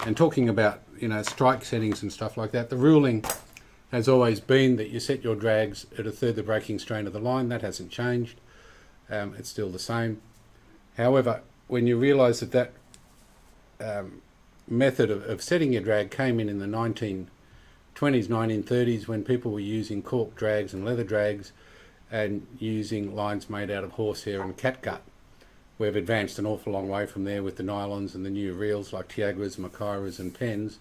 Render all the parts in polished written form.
And talking about, strike settings and stuff like that, the ruling has always been that you set your drags at a third the breaking strain of the line. That hasn't changed. It's still the same. However, when you realise that method of setting your drag came in the 1920s, 1930s, when people were using cork drags and leather drags and using lines made out of horsehair and catgut. We've advanced an awful long way from there with the nylons and the new reels like Tiagras, Makairas and Pens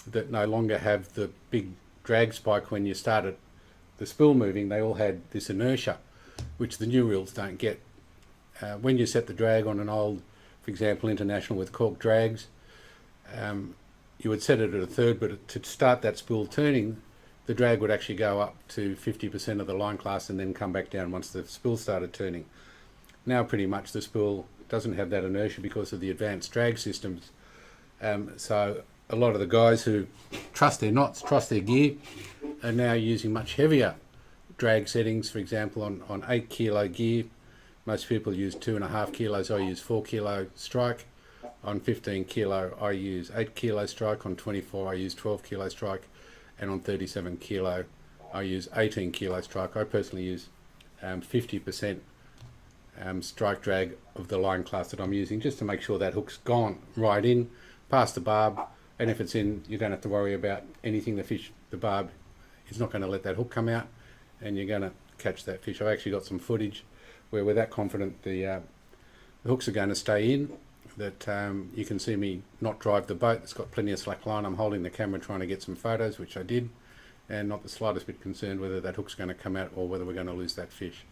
that no longer have the big drag spike when you started the spool moving. They all had this inertia, which the new reels don't get. When you set the drag on an old, for example, International with cork drags, you would set it at a third, but to start that spool turning, the drag would actually go up to 50% of the line class and then come back down once the spool started turning. Now pretty much the spool doesn't have that inertia because of the advanced drag systems. So a lot of the guys who trust their knots, trust their gear, are now using much heavier drag settings. For example, on 8 kilo gear, most people use 2.5 kilos. I use 4 kilo strike. On 15 kilo, I use 8 kilo strike. On 24, I use 12 kilo strike. And on 37 kilo, I use 18 kilo strike. I personally use 50% strike drag of the line class that I'm using, just to make sure that hook's gone right in, past the barb, and if it's in, you don't have to worry about anything. The barb is not going to let that hook come out, and you're going to catch that fish. I've actually got some footage where we're that confident the hooks are going to stay in, that you can see me not drive the boat. It's got plenty of slack line. I'm holding the camera trying to get some photos, which I did, and not the slightest bit concerned whether that hook's going to come out or whether we're going to lose that fish.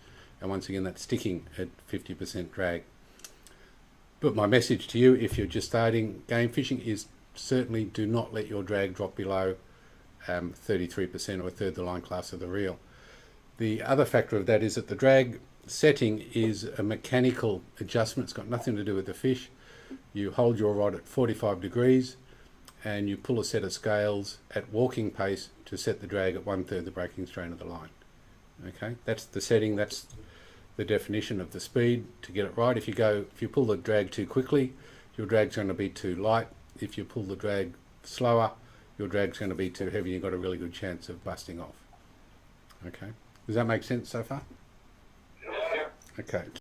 And once again, that's sticking at 50% drag. But my message to you, if you're just starting game fishing, is certainly do not let your drag drop below 33% or a third the line class of the reel. The other factor of that is that the drag setting is a mechanical adjustment. It's got nothing to do with the fish. You hold your rod at 45 degrees and you pull a set of scales at walking pace to set the drag at 1/3 the breaking strain of the line. Okay, that's the setting, that's the definition of the speed to get it right. If you pull the drag too quickly, your drag's going to be too light. If you pull the drag slower, your drag's going to be too heavy. You've got a really good chance of busting off. Okay, does that make sense so far? Yeah. Okay.